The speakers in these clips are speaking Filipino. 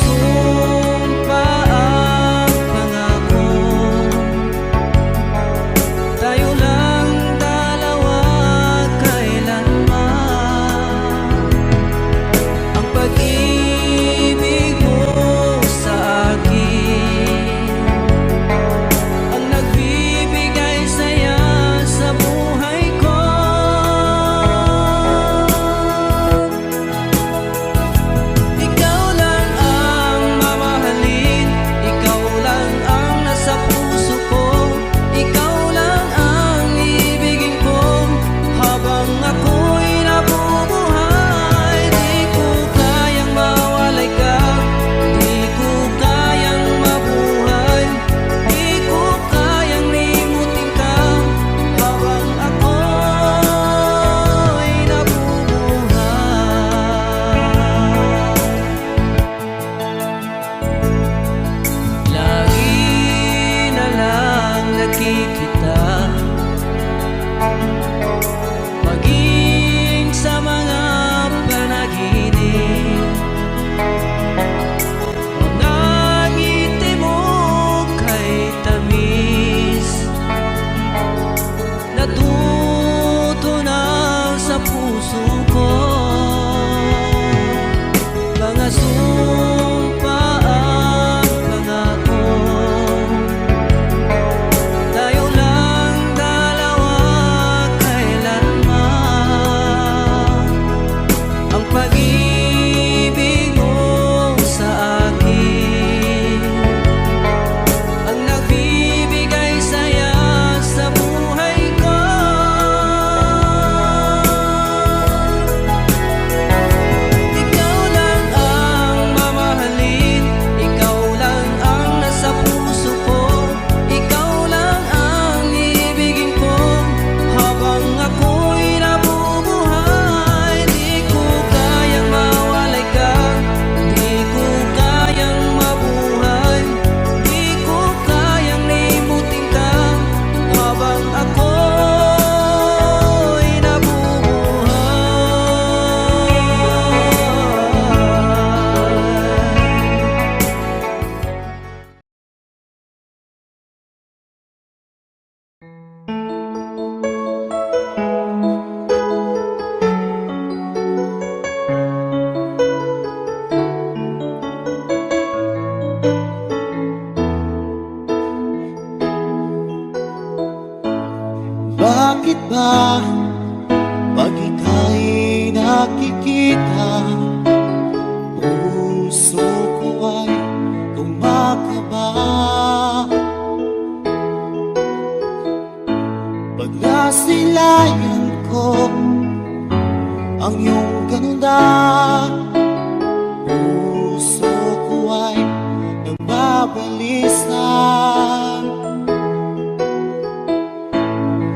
sumpa ang pangako, tayo lang dalawa kailanman. Ang pag-ibig mo sa akin ang nagbibigay saya sa buhay ko. Ikaw lang ang mamahalin, ikaw lang ang nasa puso ko, ikaw lang ang ibigin ko habang ako'y nabubuhay. Di ko kayang mawalay ka, di ko kayang mabuhay, di ko kayang limutin ka habang ako'y nabubuhay. Lagi na lang nakikita, maging sa mga panaginip, mga ngiti mo kay tamis, natutunaw sa puso ko. Mga sumpa at pangako, tayo lang dalawa kailanman. Ang pag-ibig mo sa akin ang nagbibigay saya sa buhay ko. Ikaw lang ang mamahalin, ikaw lang ang nasa puso ko, ikaw lang ang ibigin ko habang ako'y nabubuhay. Di ko kayang mawalay ka, di ko kayang mabuhay, di ko kayang limutin ka habang ako'y nabubuhay. Bakit ba pag ika'y nakikita, puso ko ay kumakaba? Pag nasilayan ko ang iyong ganda, puso ko ay nagbabalisa.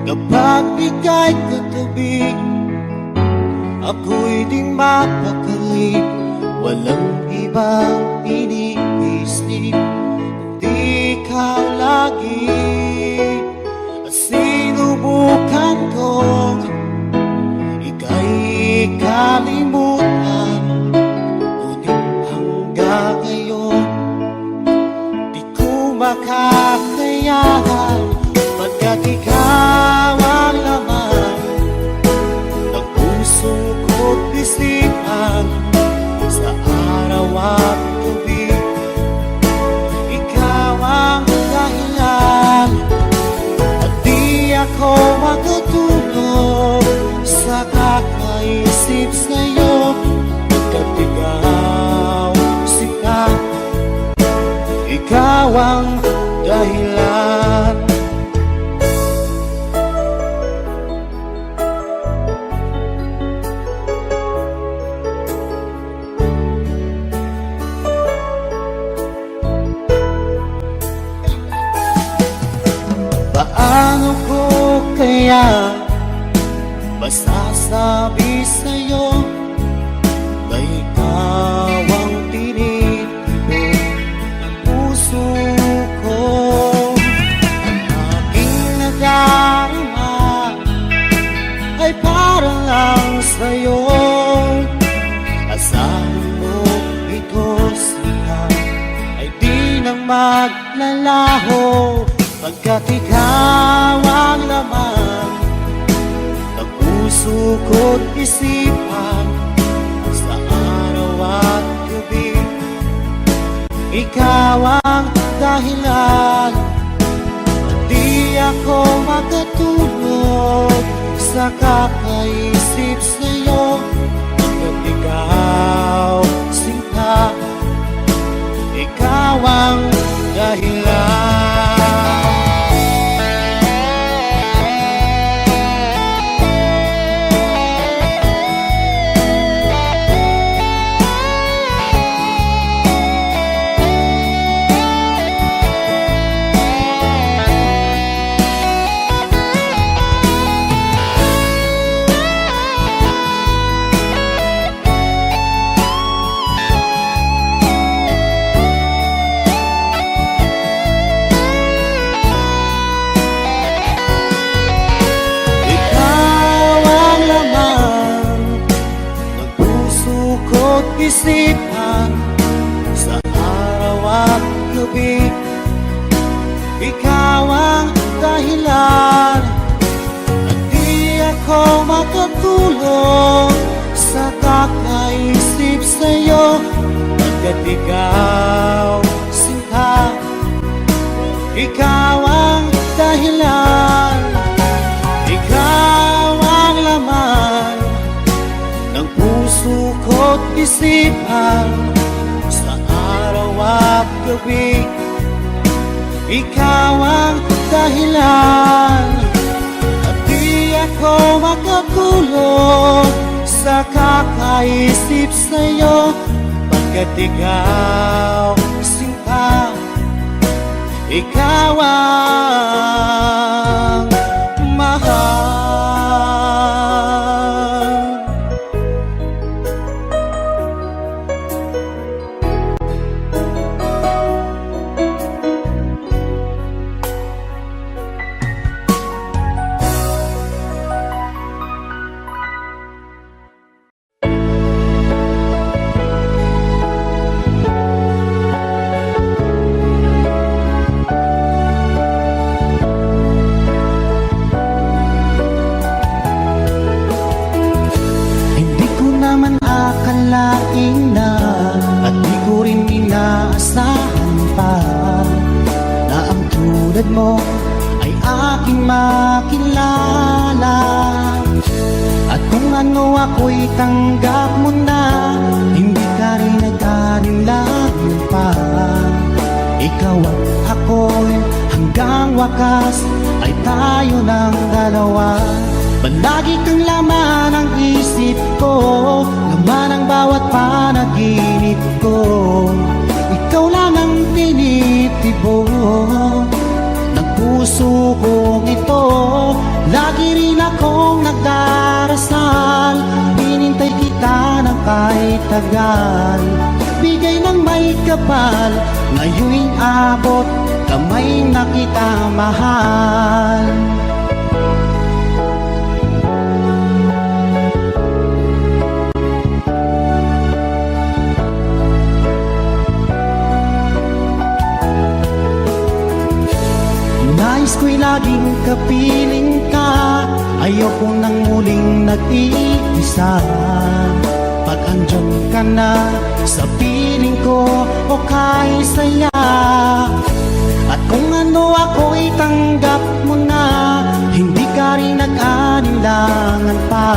Kapag ika'y katabi, ako'y di mapakali, walang ibang iniisip, kundi ikaw lagi. Sinubukan kong ika'y kalimutan, ngunit hanggang ngayon di ko makakayanan, pagkat ikaw ang laman ng puso ko't isipan sa araw at gabi. Ikaw ang dahilan at di ako matutulog sa kakaisip sa'yo, pagkat ikaw sikat, ikaw ang dahilan. Paano ko kaya masasabi sa'yo na ikaw ang tinitibok ng puso ko? Ang aking nadarama ay para lang sa'yo. Asahan mo ito siya, maglalaho pagkat ikaw ang laman ng puso ko't isipan sa araw at gabi. Ikaw ang dahilan, di ako makatulog sa kakaisip sa'yo. Hanggat ikaw sinta, ikaw ang dahilan. Isipan sa araw at gabi. Ikaw ang dahilan at di ako makatulog sa kakaisip sa'yo. Pagkat ikaw sinta, ikaw ang dahilan, ikaw ang laman ng puso ko't isipan sa araw at gabi. Ikaw ang dahilan at di ako makatulog sa kakaisip sa'yo. Pagkat ikaw sinta, ikaw ang mahal. Akalain na at di ko rin inaasahan pa na ang tulad mo ay aking makilala. At kung ano ako'y tanggap mo na, hindi ka rin nag-alinlangan pa. Ikaw at ako'y hanggang wakas ay tayo ng dalawa. Palagi kang laman ng isip ko, laman ang bawat panaginip ko. Ikaw lang ang tinitibok ng puso kong ito. Lagi rin akong nagdarasal, hinintay kita ng kahit tagal. Bigay ng may kapal, ngayon'y abot, kamay na kita mahal. Nais ko'y laging kapiling ka, ayoko nang muling nag-iisa. Pag andyan ka na sa piling ko, okay saya. At kung ano ako'y tanggap mo na, hindi ka rin nag-alinlangan pa.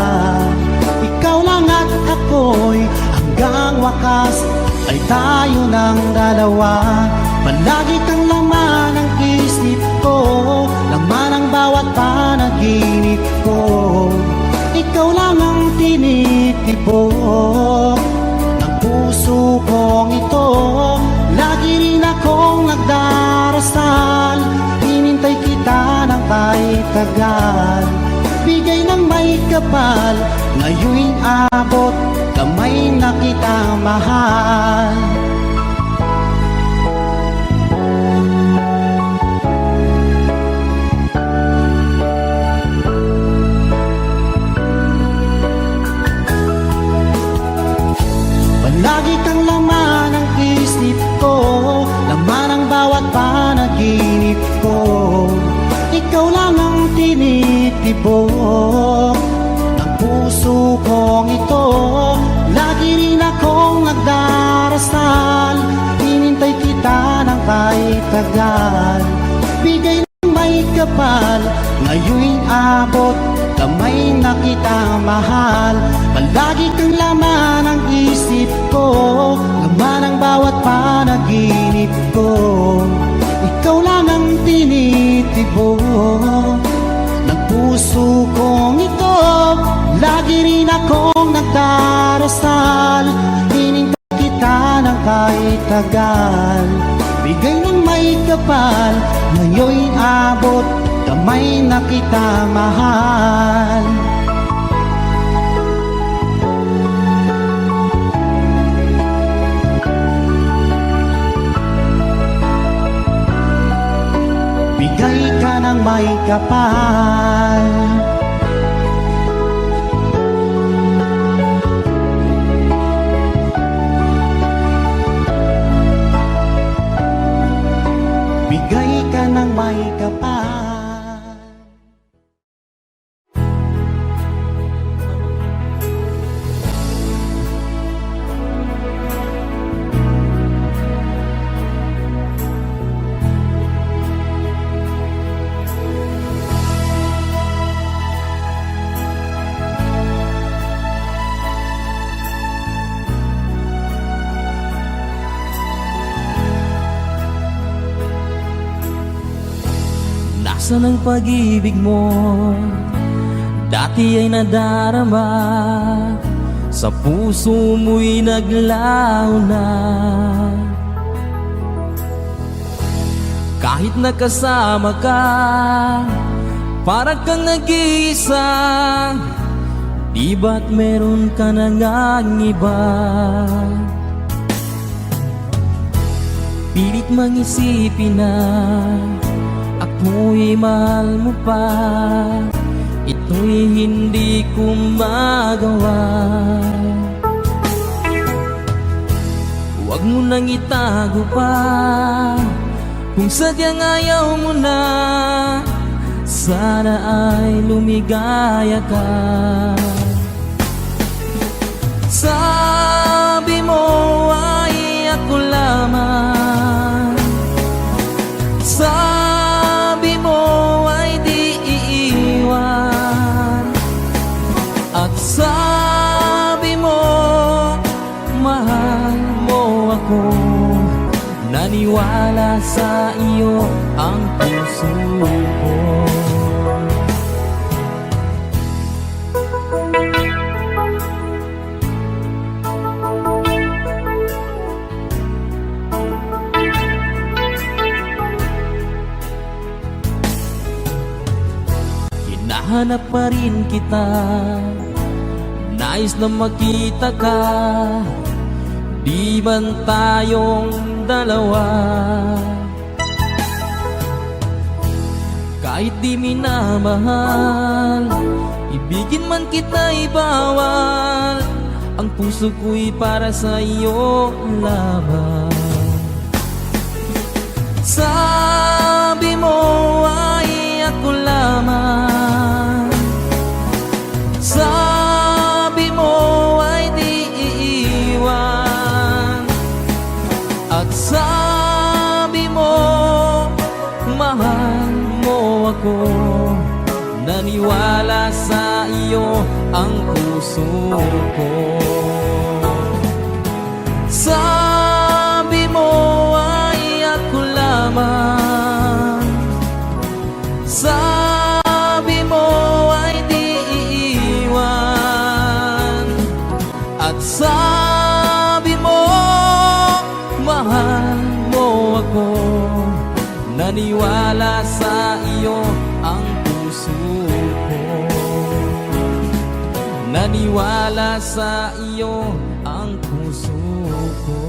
Ikaw lang at ako'y hanggang wakas ay tayo ng dalawa. Palagi kang laman ng isip ko, laman ang bawat panaginip ko. Ikaw lang ang tinitibok ng puso kong ito. Lagi rin akong nagdarasal, hinintay kita ng kahit tagal. Bigay ng may kapal, ngayon'y abot, kamay na kita mahal. Lagi kang laman ng isip ko, laman ang bawat tinitibok ng puso kong ito. Lagi rin akong nagdarasal, hinintay kita ng kahit tagal. Bigay ng may kapal, ngayon'y abot, kamay na kita mahal. Palagi kang laman ng isip ko, laman ang bawat panaginip ko. Ikaw lang ang tinitibok ng puso kong ito. Lagi rin akong nagdarasal, hinintay kita ng kahit tagal. Bigay ng may kapal, ngayon'y abot, kamay na kita mahal. Bigay ka ng may kapal. Bigay ka ng may kapal. Nasaan ang pag-ibig mo? Dati ay nadarama, sa puso mo'y naglaho na. Kahit nakasama ka, para kang nag-iisa. Di ba't meron ka na ngang iba? Pilit mang isipin na ako'y mahal mo pa, ito'y hindi ko magawa. Huwag mo nang itago pa, kung sadyang ayaw mo na, sana ay lumigaya ka. Sabi mo ay ako lamang, sabi mo ay di iiwan, at sabi mo mahal mo ako. Naniwala sa iyo ang puso ko. Hinahanap pa rin kita, nais na makita ka. Di man tayong dalawa, kahit di minamahal, ibigin man kita'y bawal. Ang puso ko'y para sa iyo lamang. Sabi mo ay ako lamang, sabi mo ay di iiwan, at sabi mo mahal mo ako. Naniwala sa iyo ang puso ko. Sabi mo ay ako lamang, sabi mo ay di iiwan, at sabi mo mahal mo ako. Naniwala sa iyo ang puso ko. Naniwala sa iyo ang puso ko.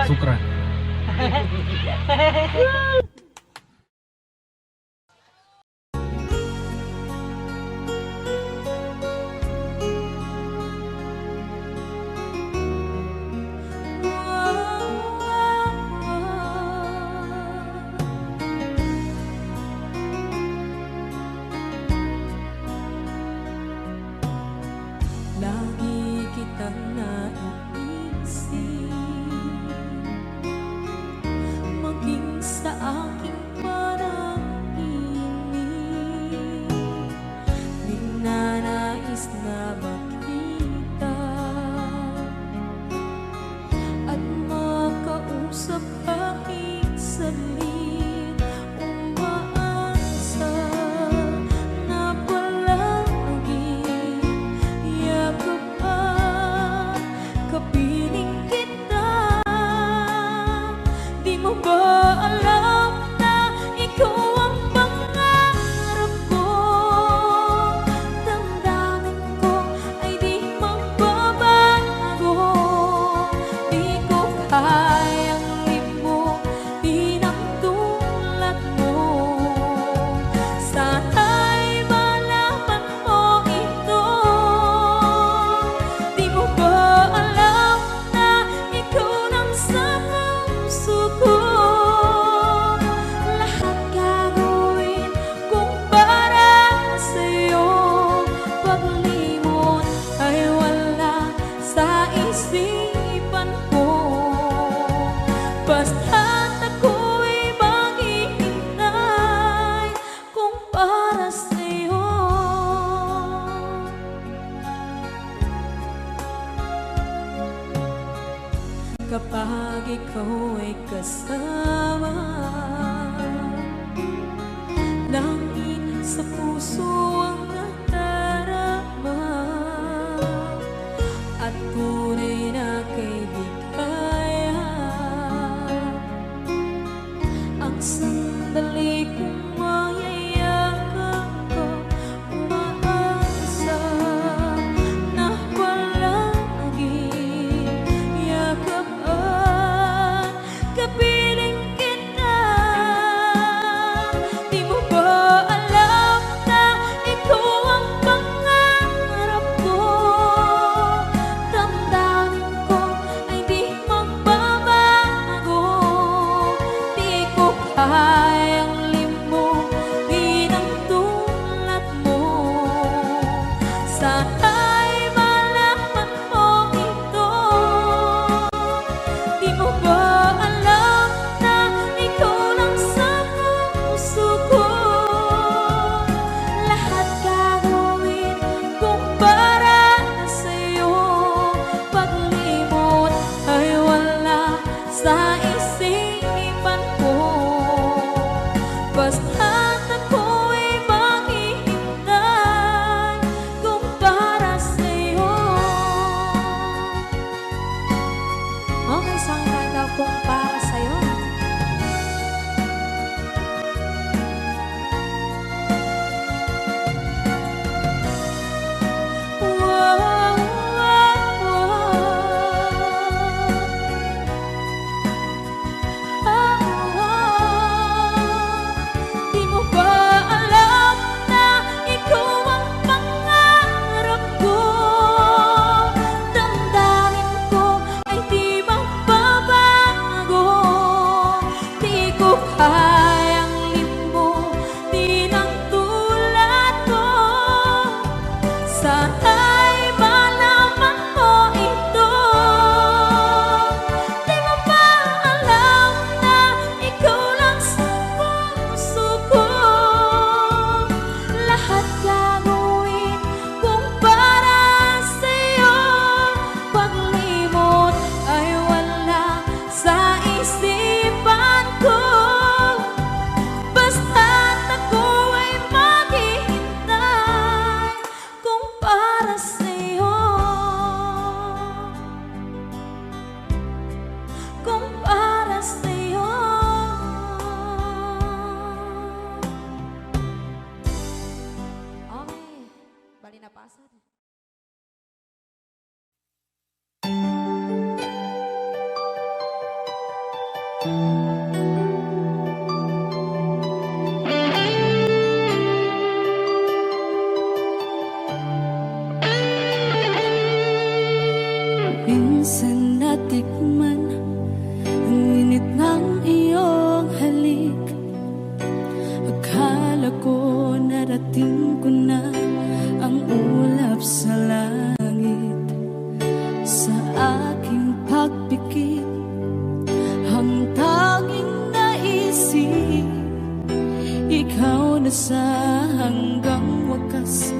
Sukran. kapag ikaw ay kasama. Langit sa puso ang nadarama at tunay na kaibigan. Ang sandali kong mayayakap ko, umaasa na palaging yakapan, kapiling kita. Di mo ba alam na ikaw ang pangarap ko? Damdamin ko ay di magbabago. Di ko kayang limutin ang tulad mo. Sana'y malaman mo ito. Di mo ba alam na ikaw lang sa puso ko? Lahat gagawin kung para sa'yo. Paglimot ay wala sa isipan ko. Basta't ako'y maghihintay kung para sa'yo. Okay, isang kanta kung para sa'yo. Wow, wow, Di mo ba alam na ikaw ang pangarap ko? Damdamin ko ay di magbabago. Di ko kayang limutin ang tulad ko. Sana'y malaman mo ito. Di mo ba alam na ikaw lang sa puso ko? Lahat gagawin kung para sa'yo. Paglimot ay wala sa isipan ko. Basta't ako ay maghihintay kung para sa'yo. Kung para sa'yo. Okay, bali na pasad. Minsan natikman ang init ng iyong halik. Akala ko narating ko na ang ulap sa langit. Sa aking pagpikit, ang tanging naisip, ikaw na sa hanggang wakas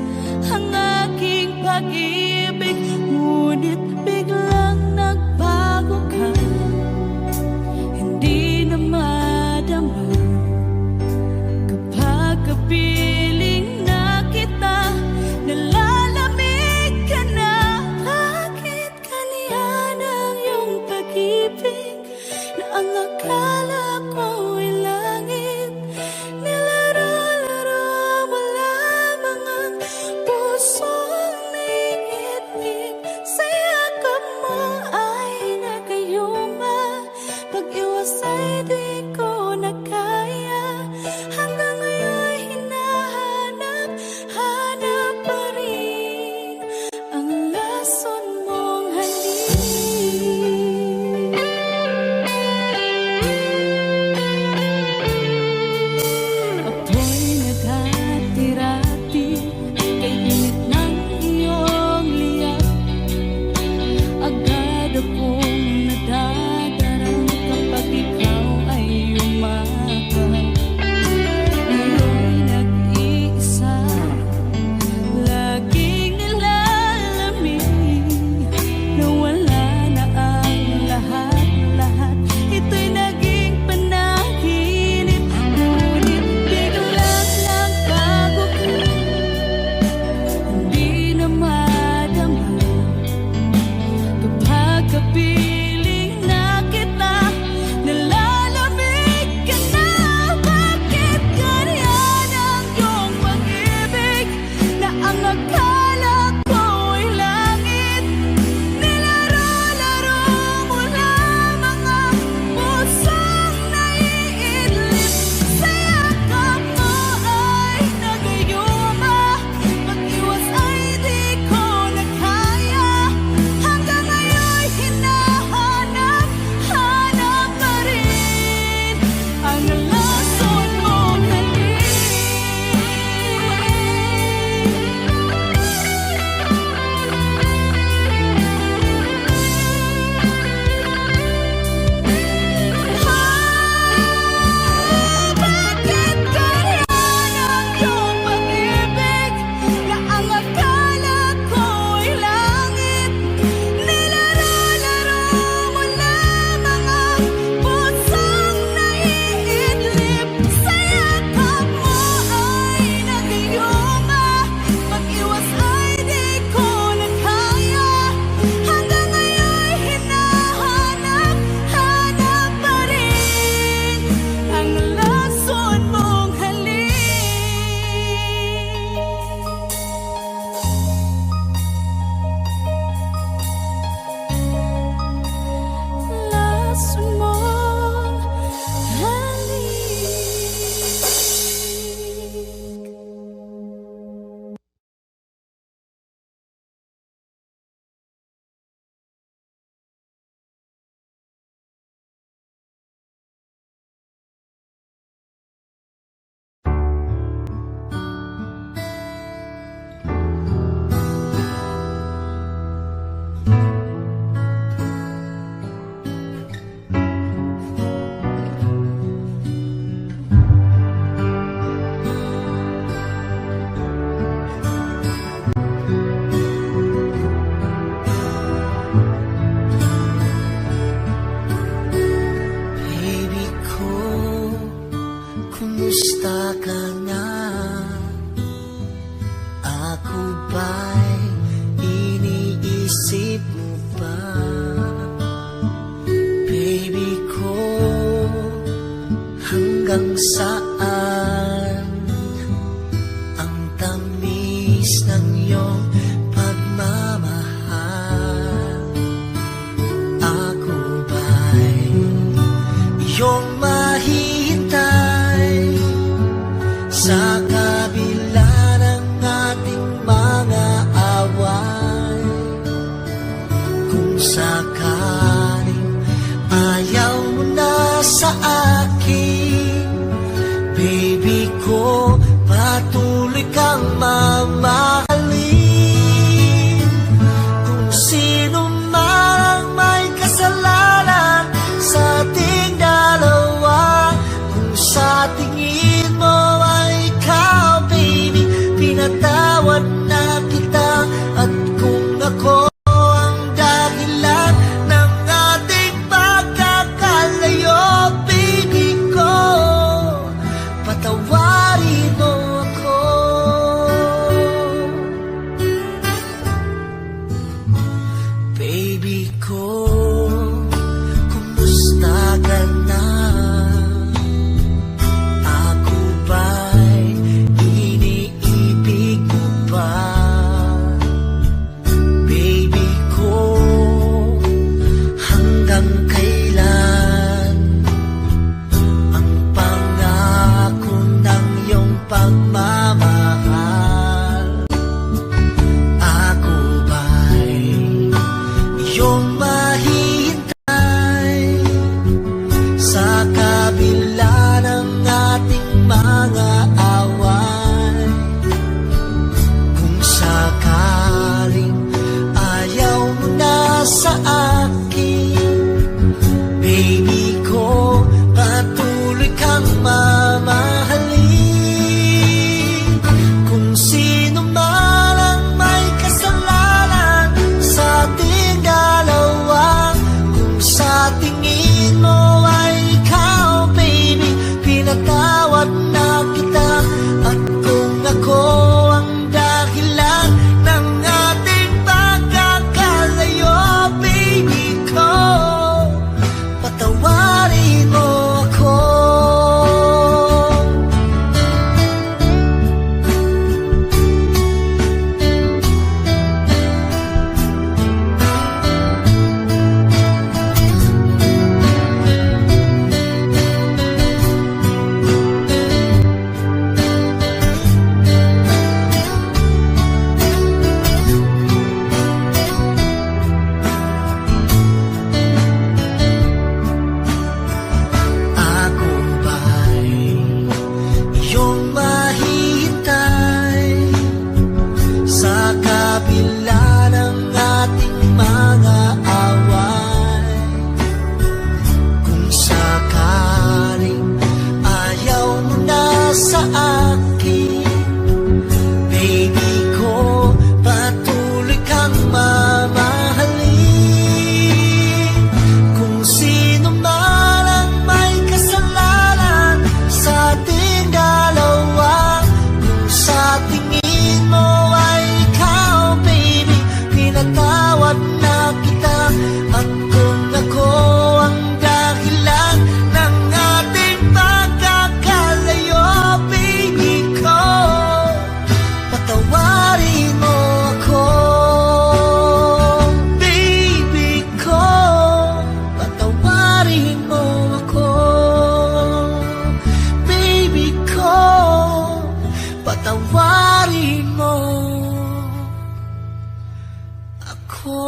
ang aking pag-ibig. Ngunit biglang nagbago ka. Ako ba'y iniisip mo pa? Baby ko, hanggang saan ang tamis ng iyong pagmamahal? Ako ba'y iyong mahihintay sa kabila ng ating mga away? Kung sakaling ayaw mo na sa akin, baby ko, patuloy kang mamahalin. Kung sino man ang may kasalanan sa ating dalawa, kung sa tingin mo ay ikaw, baby, pinatawad na kita. At kung ako ang dahilan ng ating pagkakalayo, baby ko, patawarin mo ako. Baby ko, kumusta ka na? Ako ba'y iniibig mo pa? Baby ko, hanggang kailan ang pangako ng iyong pagmamahal? Ako ba'y iyong mahihintay sa kabila ng ating mga away? Kung sakaling ayaw mo na sa akin, baby ko, patuloy kang mamahalin. Kung sino man ang may kasalanan sa ating dalawa, kung sa tingin mo ay ikaw, baby, pinatawad na kita. At kung ako ang dahilan ng ating pagkakalayo, baby ko, patawarin mo ako. Ako ba'y iyong mahihintay sa kabila ng ating mga away? Kung sakaling ayaw mo na sa akin, baby ko, patuloy kang mamahalin. Kung sino man ang may kasalanan sa ating dalawa, kung sa tingin mo ay ikaw, baby, pinatawad na kita. At kung ako ang dahilan ng ating pagkakalayo, baby ko, patawarin mo ako. Baby ko, patawarin mo ako. Baby ko, patawarin mo ako.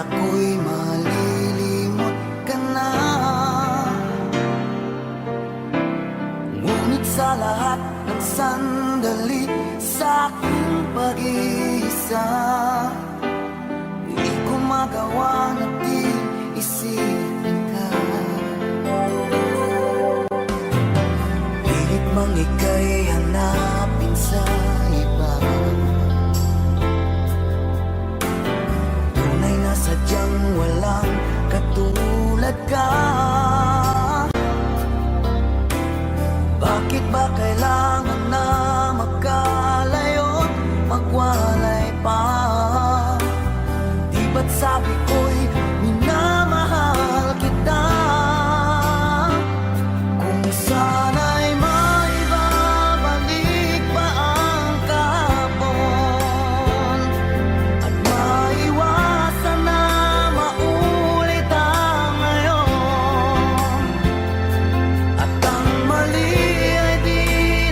akala ko'y malilimot ka na. Ngunit sa lahat ng sandali sa aking pag-iisa, di ko magawa na di isipin ka. Pilit mang ika'y hanapin sa iba, tunay na sadyang walang katulad ka. Bakit ba kailangan na magkalayo't magwalay pa? Di ba't sabi ko'y minamahal kita? Kung sana'y maibabalik pa ang kahapon, at maiwasan na maulit ang ngayon, at ang mali ay di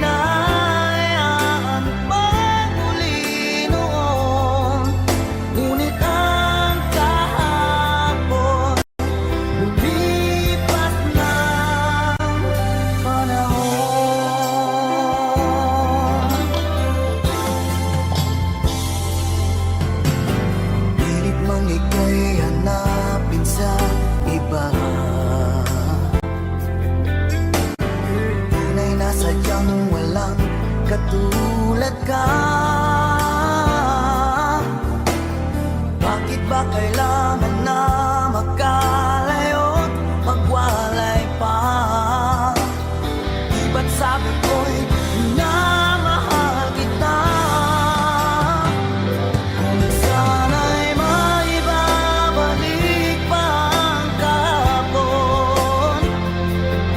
na hayaan magmuli noon. Ngunit ang kahapon lumipas ng panahon. Pilit mang ika'y hanapin sa iba, tunay na sadyang walang katulad ka. Bakit ba kailangan na magkalayo't magwalay pa? Di ba't sabi ko'y minamahal kita? Kung sana'y maibabalik pa ang kahapon, at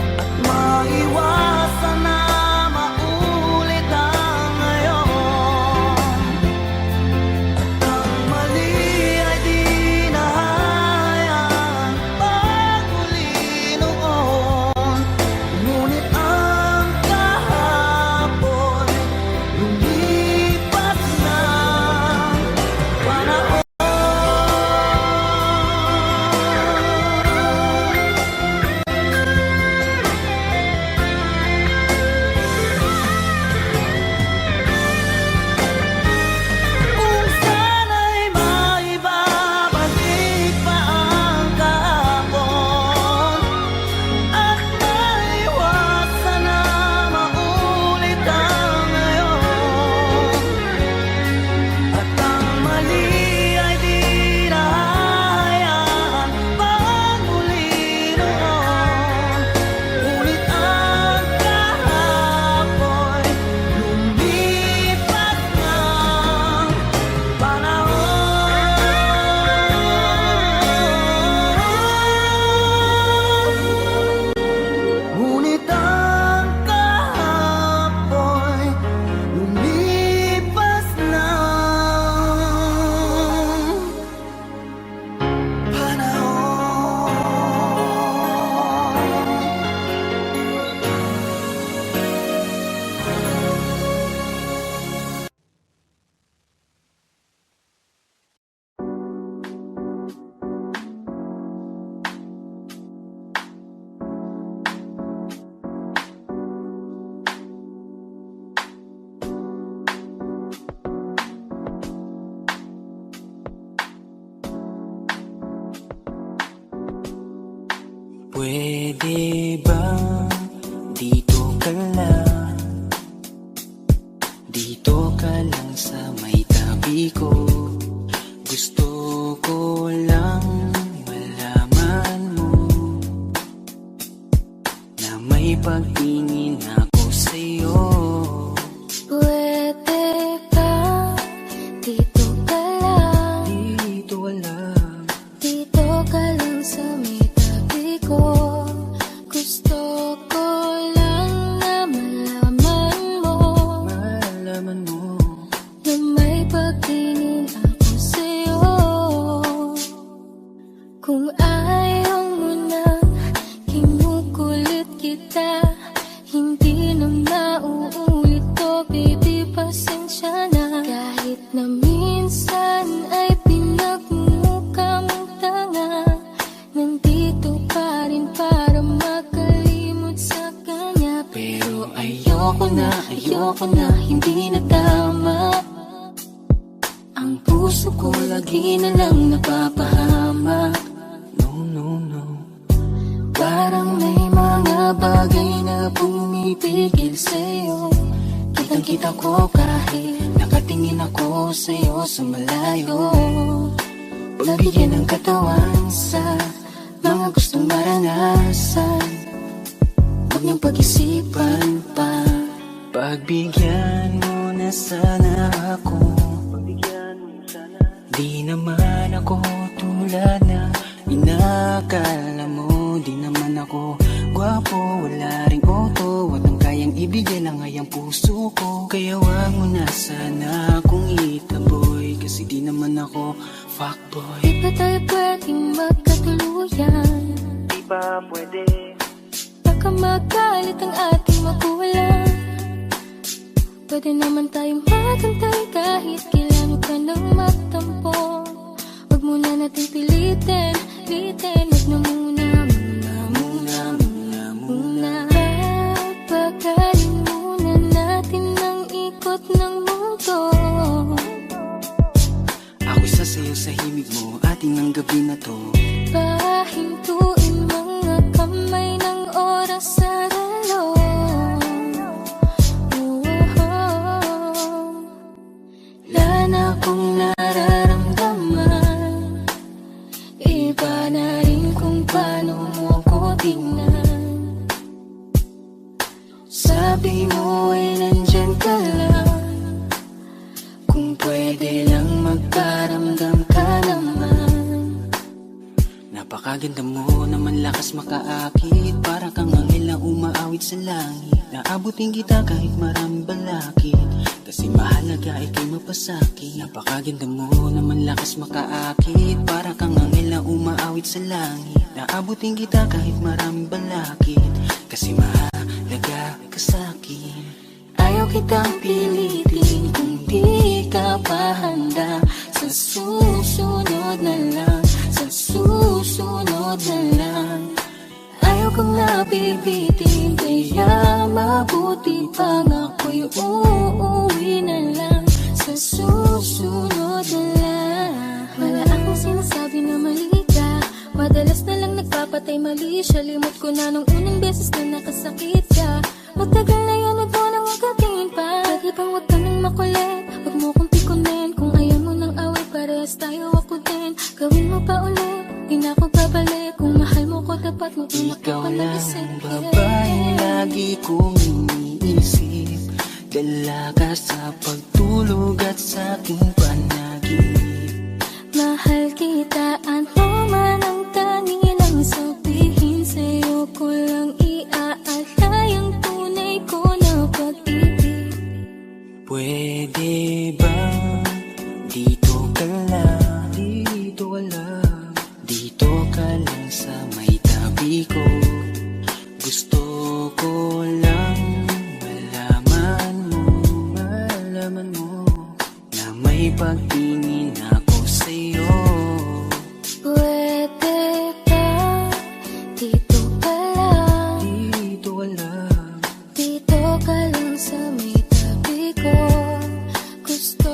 maiwasan na maulit ang ngayon, at ang mali ay di na hayaan magmuli noon. Ngunit ang kahapon lumipas ng panahon. Kung sana'y maibabalik pa ang kahapon, at maiwasan na maulit ang ngayon, at ang mali ay di na hayaan magmuli noon. Ngunit ang kahapon lumipas ng panahon. Ngunit ang kahapon lumipas ng panahon. Pwede ba dito ka lang? Dito ka lang sa may tabi ko. Gusto ko lang malaman mo na may pagtingin ako sa'yo. Pwede ba dito ka lang? Dito lang, Dito ka lang sa may tabi ko. Gusto ko lang na malaman mo malaman mo na may pagtingin ko na hindi nadama. Ang puso ko lagi na lang napapahamak. No, no, no. Parang may mga bagay na pumipigil sa'yo. Kitang-kita ko kahit nakatingin ako sa'yo sa malayo. Pagbigyan ng katawan sa mga gustong maranasan, huwag niyong pag-isipan pa. Pagbigyan mo na sana ako. Di naman ako tulad na inakala mo. Di naman ako gwapo, wala ring auto. Walang kayang ibigay lang ay ang puso ko. Kaya wag mo na sana akong itaboy, kasi di naman ako fuckboy. Di ba tayo pwedeng magkatuluyan? Di ba pwede? Baka magalit ang ating magulang. Pwede naman tayong magantay kahit kailan ka nang magtampo. Huwag muna natin pilitin, huwag na muna. Papagalin muna natin ang ikot ng mundo. Ako'y sasayaw sa himig mo, ating ng gabi na to. Pahintuin mga kamay ng oras sa relo. Wala na akong nararamdaman. Iba na rin kung paano mo ko tingnan. Sabi mo ay nandyan ka lang. Kung pwede lang magparamdam ka naman. Napakaganda mo naman, lakas makaakit. Para kang anghel na umaawit sa langit. Naabutin kita kahit maraming balakid, kasi mahalaga ika'y mapasakit. Napakaganda mo naman, lakas makaakit. Para kang anghel na umaawit sa langit. Naabutin kita kahit maraming balakid, kasi mahalaga ka sa'kin. Ayaw kitang pilitin kung di ka pa handa. Sa susunod na lang, sa susunod na lang. Ayaw kong nabibitin, kaya mabuti pang ako'y uuwi na lang. Sa susunod na lang. Wala akong sinasabi na mali ka. Madalas na lang nagpapatay mali siya. Limot ko na nung unang beses na nakasakit ka. Matagal na yun, huwag mo nang magatingin pa. Pwede bang huwag ka nang makulit? Huwag mo kong pikunin. Kung ayaw mo nang away, parehas tayo ako din. Gawin mo pa ulit, di na ako babalik. Kung mahal mo ko, dapat mo Ikaw lang babae lagi kong iniisip. Dala ka sa pagtulog at sa aking panaginip. Mahal kita, ano man ang kanilang sabihin. Sa'yo ko lang iaalay ang tunay ko na pag-ibig. Pwede ba dito ka lang, dito ka lang, dito ka lang sa may tabi ko. Gusto ko lang malaman mo na may pagtingin ako sa'yo. Pwede ba dito ka lang, Dito ka lang, dito ka lang sa may tabi ko. Gusto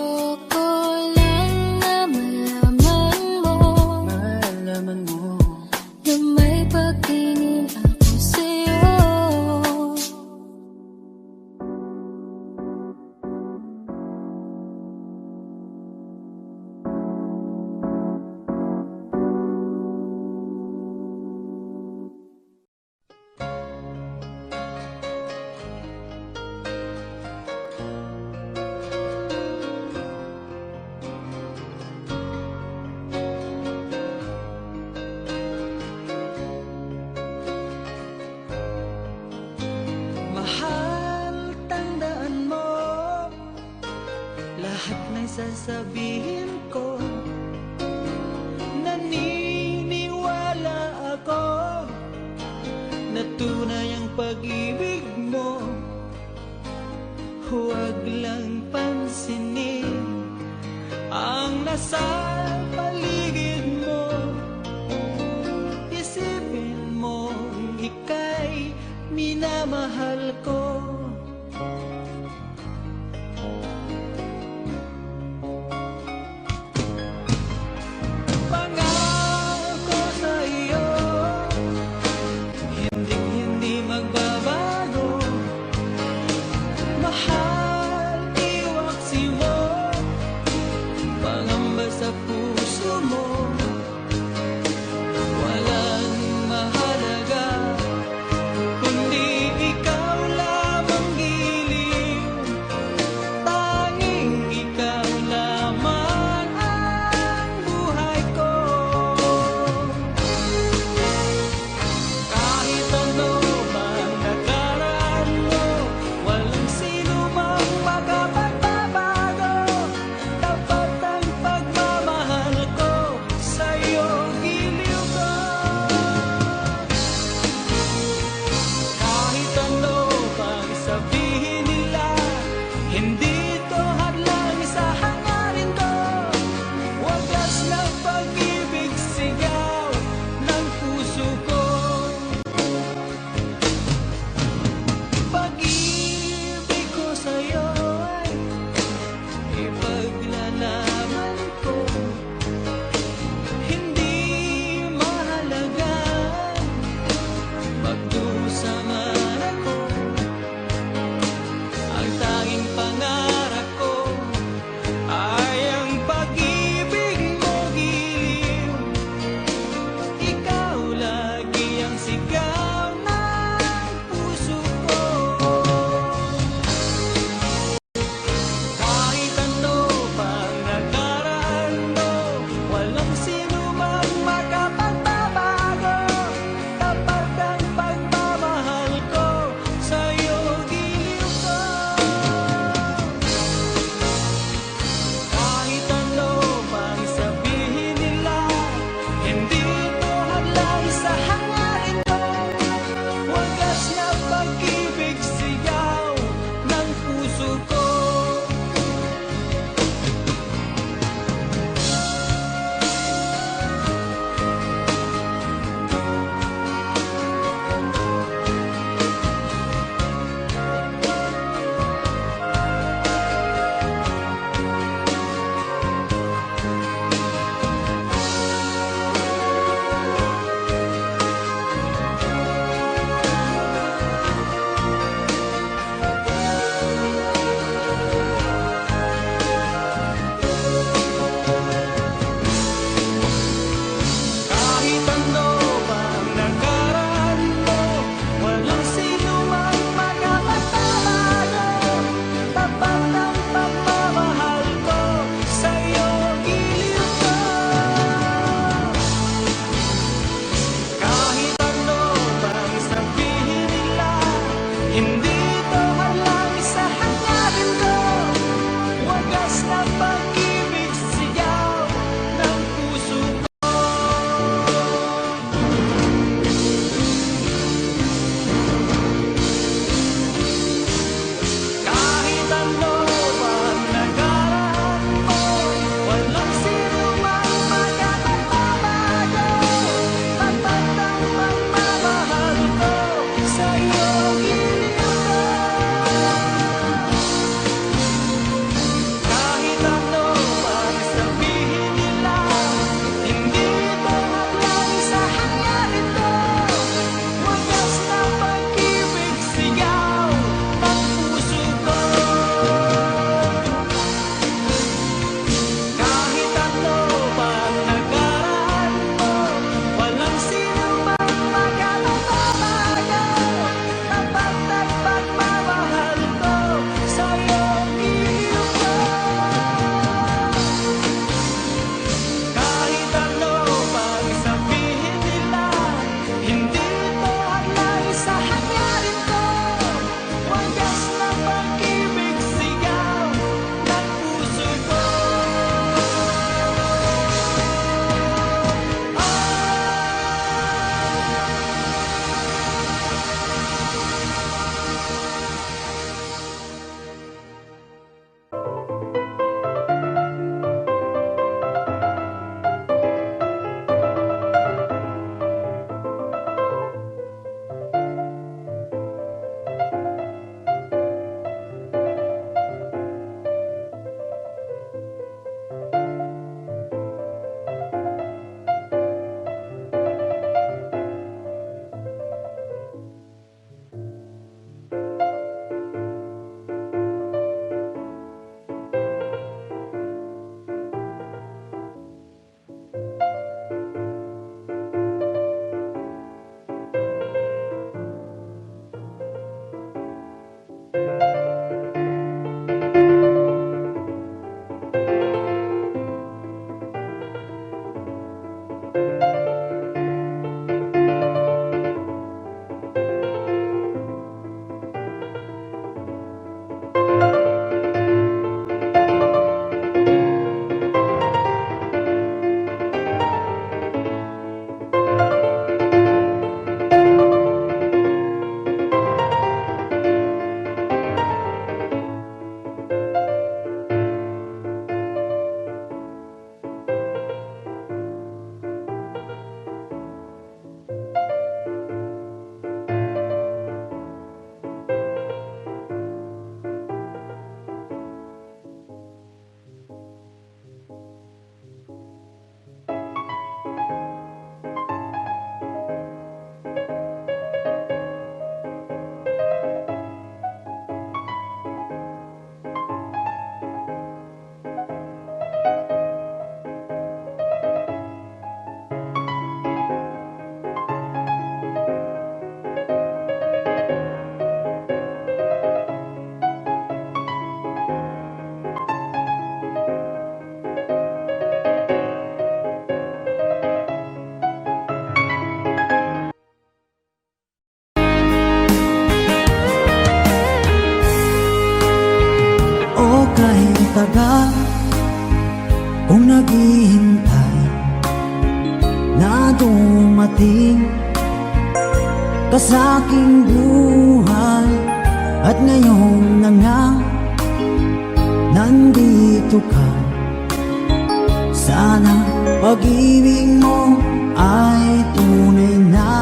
ko lang na malaman mo na may pagtingin ako sa'yo. Mahal, tandaan mo lahat ng sasabihin ko. Naniniwala ako na tunay ang pag-ibig mo. Huwag lang pansinin ang nasa paligid mo. Isipin mo, ika'y minamahal ko. Hindi to hadlang sa hangarin ko, wagas na pag-ibig sigaw ng puso ko. Pag-ibig ko sa'yo ay ipaglalaban ko. Hindi mahalaga magdusa man ako, ang tanging pangarap kay tagal kung naghihintay na dumating ka sa aking buhay. At ngayon na nga nandito ka, sana pag-ibig mo ay tunay na.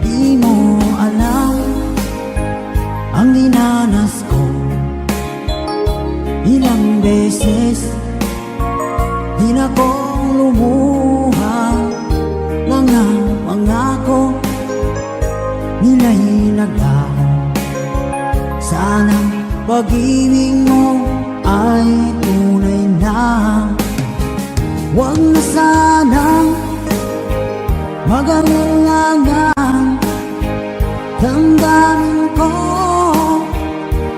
Di mo alam ang dinanas ko, ilang beses di na kong lumuha. Mga pangako nila'y naglaho, sana pag-ibig mo ay tunay na. Huwag na sanang mag-alinlangan, damdamin ko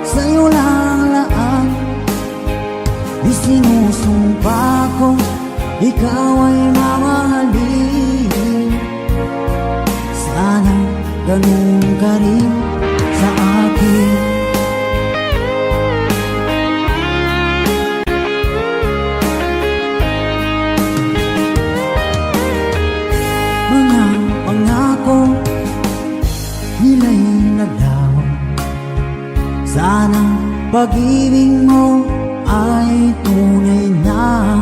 sa'yo lang laan. Isinusumpa ko ikaw ay mamahalin, sana ganun ka rin sa akin. Mga pangako nila'y naglaho, sana pag-ibig mo ay tunay na.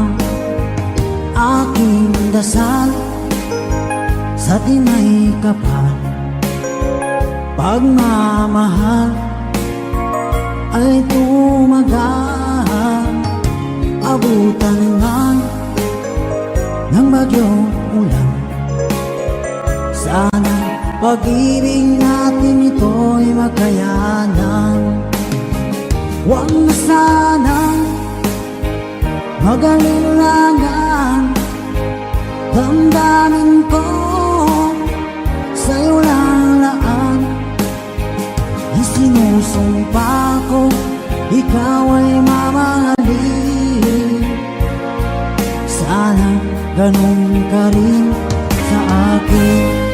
Aking dasal sa tinay kapal, pagmamahal ay tumagal. Abutan man ng bagyong ulan, sana pag-ibig natin ito'y makayanan. Huwag na sanang mag-alinlangan, damdamin ko sa'yo lang laan. Isinusumpa ko ikaw ay mamahalin, sana ganun ka rin sa akin.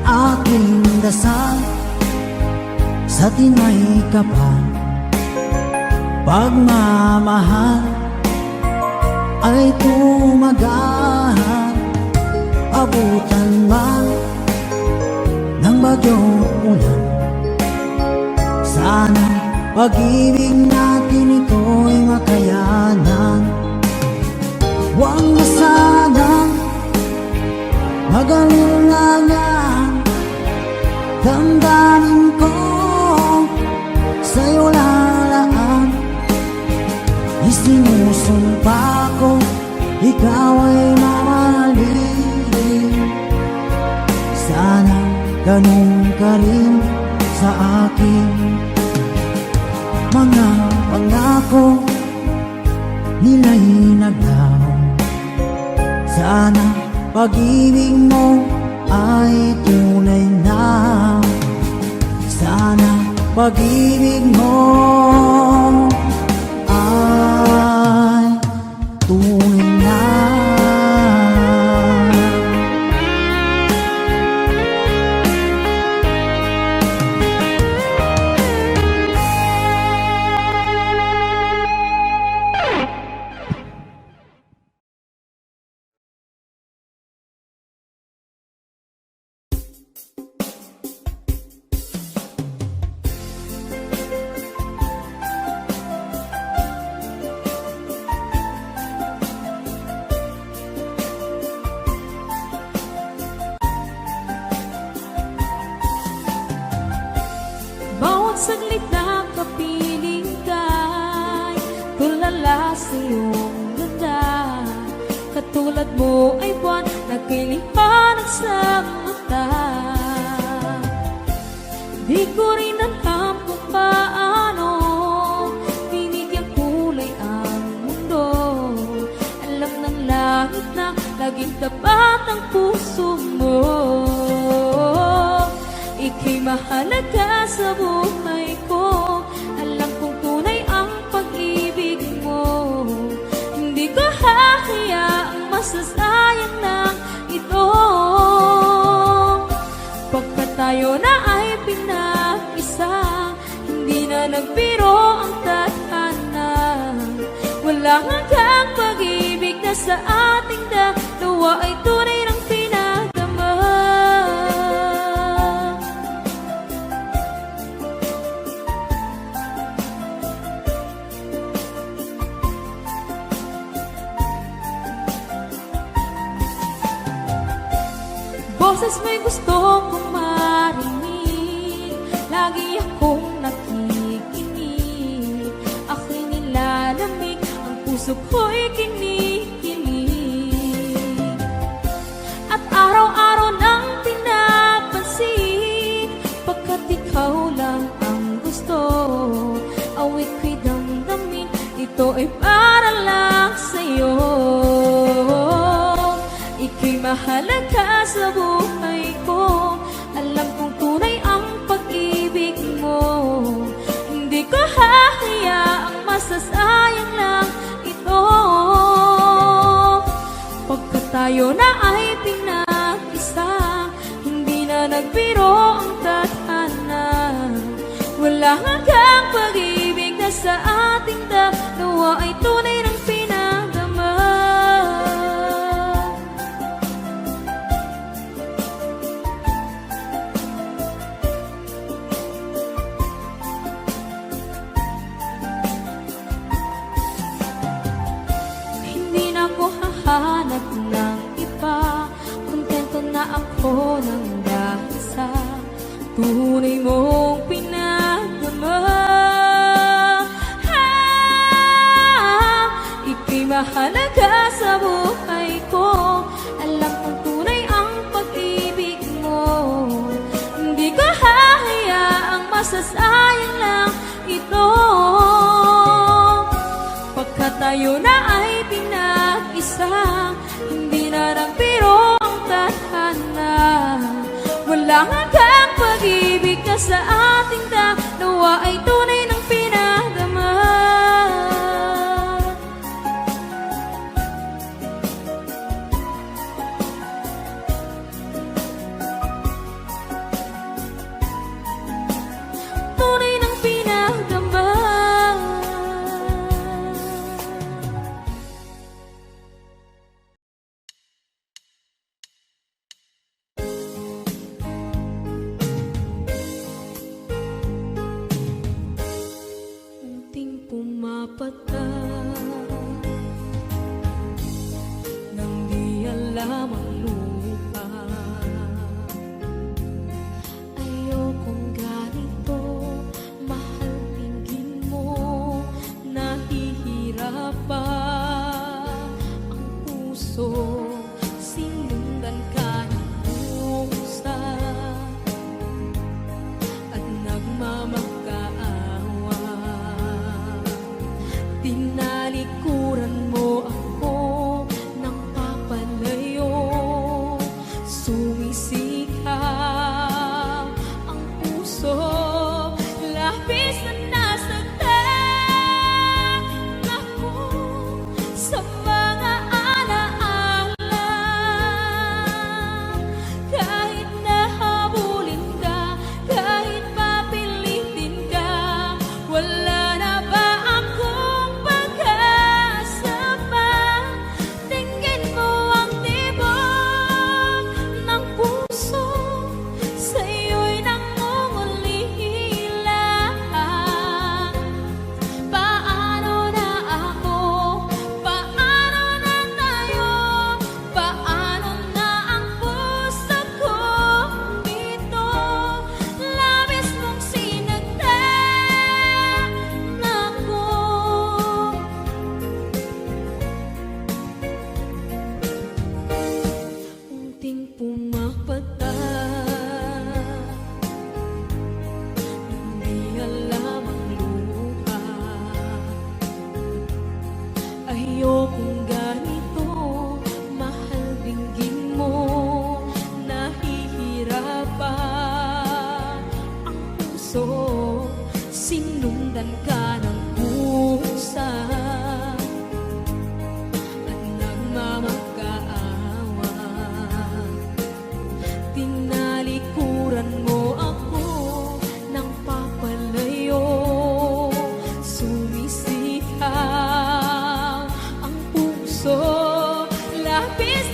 Aking dasal sa tinay kapal, pagmamahal ay tumagal. Abutan man ng bagyong ulan, sana pag-ibig natin ito'y makayanan. Huwag na sanang mag-alinlangan, damdamin ko sa'yo lalaan. Isinusumpa ko ikaw ay mamahalin, sana ganun ka rin sa akin. Mga pangako nila'y naglaho, sana pag-ibig mo ay tunay na. Sana pag-ibig mo ay tunay na. Bawat saglit na kapiling ka'y tulala sa iyong ganda. Katulad mo ay buwan na kiliwanag sa mata. Di ko rin alam kung paano binigyan kulay ang mundo. Alam ng langit na laging tapat ang puso mo. Ika'y mahalaga sa buhay ko. Alam kong tunay ang pag-ibig mo. Hindi ko hahayaang masasaktan Walang hanggang pag-ibig na sa ating dalawa ay tunay ng pinagdama. Boses mo'y gusto kong marinig, lagi akong nakikinig. Ako'y nilalamig, ang puso ko'y kinikilig. At araw-araw nang pinapansin, pagkat ikaw lang ang gusto. Awit ko'y damdamin, ito ay para lang sa'yo. Ika'y mahalaga sa buhay ko, alam kong tunay ang pag-ibig mo. Hindi ko hahayaang masasayang lang ito. Pagkat tayo na ay pinag-isa, hindi na nagbiro ang tadhana. Wala hanggang pag-ibig na sa ating dalawa ay tunay ng pinagdama. Hindi na ako hahanap ng iba, kontento na ako ng dahil sa tunay mong pinagdama. Ika'y mahalaga sa buhay ko, alam kong tunay ang pag-ibig mo. Hindi ko hahayaang masasayang lang ito. Pagkat tayo na ay pinag-isa, hindi na nagbiro ang tadhana. Walang hanggang pag-ibig na sa ating dalawa ay tunay ng pinagdama. Tunay ng pinagdama. Unting pumapata nang di alam ang lupa. Ayokong ganito, mahal tingin mo, nahihirapan ang puso. Sinundan ka ng pusa at nagmamakaawa. Tinalikuran mo ako ng papalayo.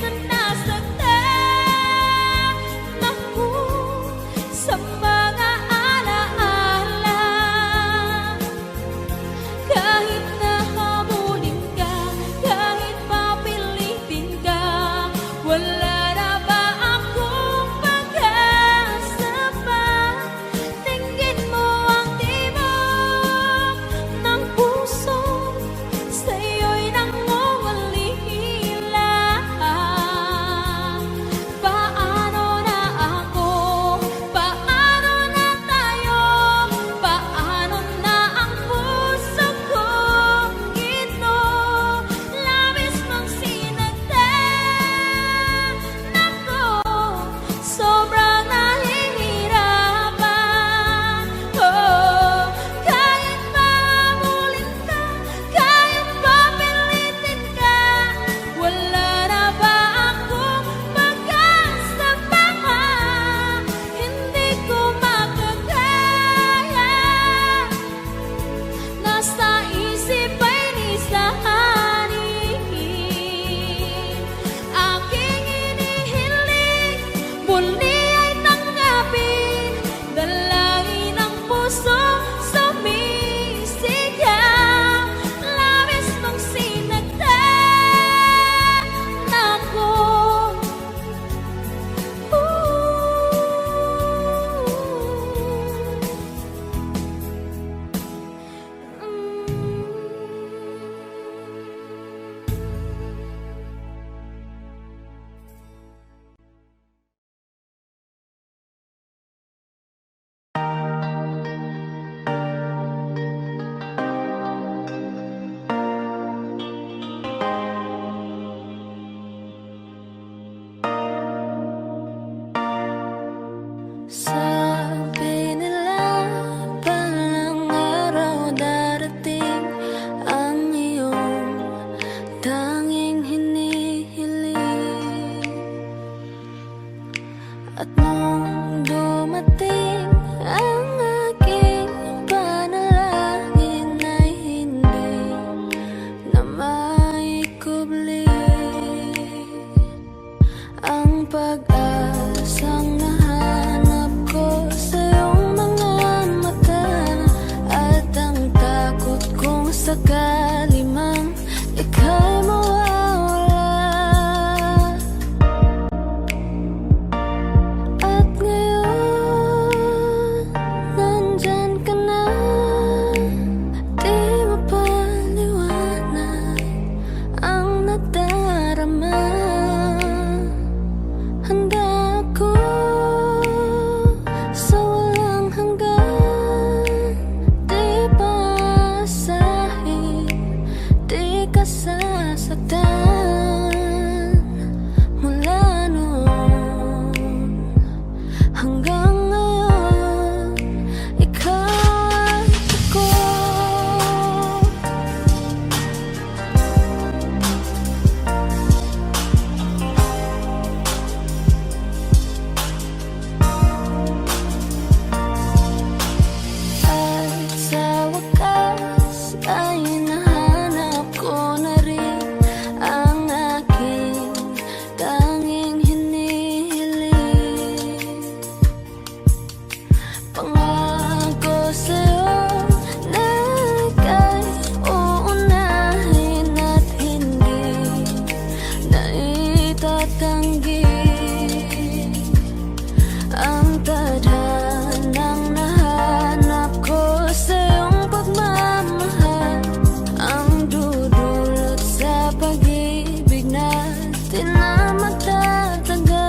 na nasaktan ako sa mga alaala. Kahit nahabulin ka, kahit papilitin ka, wala na ba akong pag-asa pa? Tingin mo ang tibok ng puso, sa'yo'y nangungulila. Paano na ako? Paano na tayo? Paano na ang puso kong ito? Labis mong sinagtan ako, sobrang nahihirapan. Oh, kahit mahabulin ka, kahit papilitin ka, wala na ba akong pag-asa pa? Hindi ko makakaya, nasa isip ay nisahanin. Aking inihiling, muli ay tanggapin, dalangin ang puso sumisigaw. Labis mong sinagtan ako. Sabi nila balang araw darating ang iyong tanging hinihiling. At nung dumating ang aking panalangin ay hindi na maikubli ang pag-asang nahanap ko sa iyong mga mata, at ang takot kong sakali mang ika'y mawawala. At ngayon, nandyan ka na, di mapaliwanag ang nadarama. Handa ako sa walang hanggan, di paasahin, di ka sasaktan. Mula noon hanggang ngayon, ikaw at ako. At sa wakas ay nahanap ko na rin ang aking tanging hinihiling. Pangako sa'yo na ika'y uunahin at hindi na itatanggi ang tadhanang nahanap ko sa iyong pagmamahal, ang dudulot sa pag-ibig natin na magtatagal.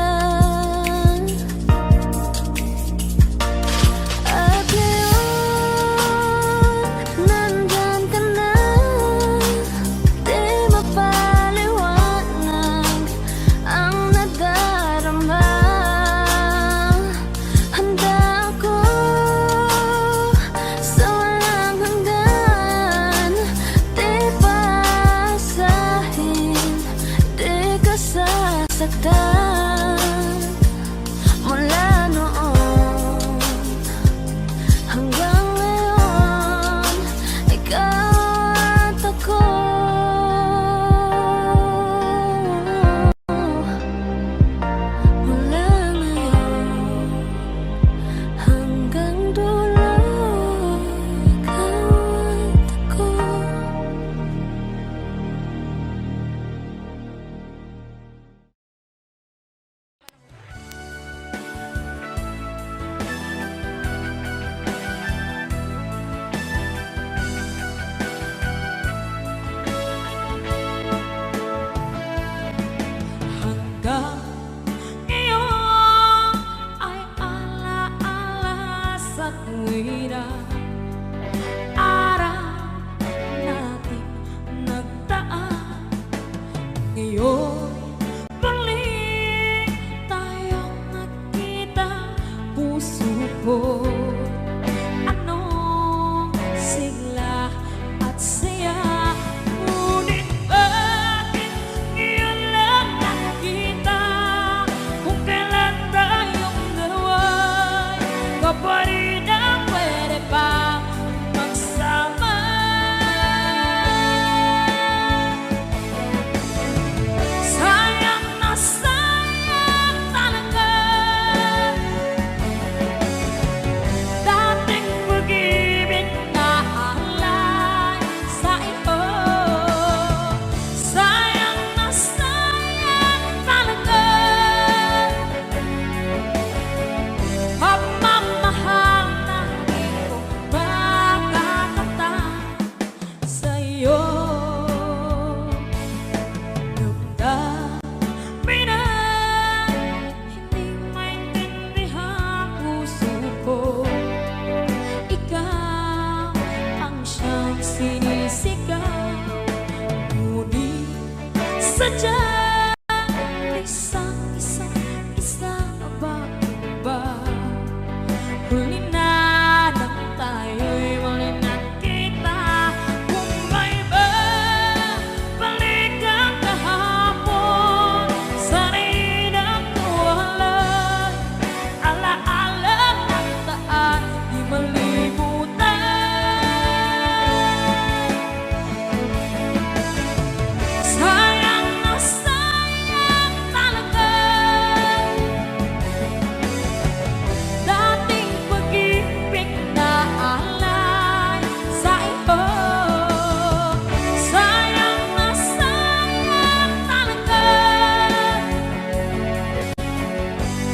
At ngayon, nandyan ka na, di mapaliwanag ang nadarama. Handa ako sa walang hanggan, di paasahin, di ka sasaktan. Mula noon hanggang ngayon, ikaw at ako. hanggang ngayon ay alaala sa tuwira. Araw natin nagtaan, ngayon balik tayong nakita. Puso ko anong sigla at saya, ngunit bakit ngayon lang nakita? Kung kailan tayong dalawa'y kaparin ang pwede pa magsama. Sayang na sayang talaga dating pag-ibig na alay sa iyo. Sayang na sayang talaga pagmamahal na di ko makakamtan sa iyo. Damdamin na hindi maintindihan puso ko, ikaw ang siyang sinisigaw, ngunit sadyang isang ba? Huli na nang tayo'y muli nakita. Kung may babalik ang kahapon, sana'y nagtuhalay. Alaala ng daan, di malimutan. Sayang na sayang talaga dating pag-ibig na alay sa iyo. Sayang na sayang talaga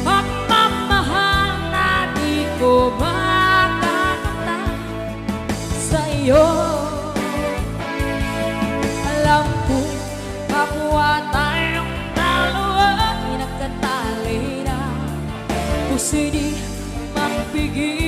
pagmamahal na di ko makakamtan sa iyo. Alam ko kapwa tayong dalawa ay nagkatali na, kung di mapigil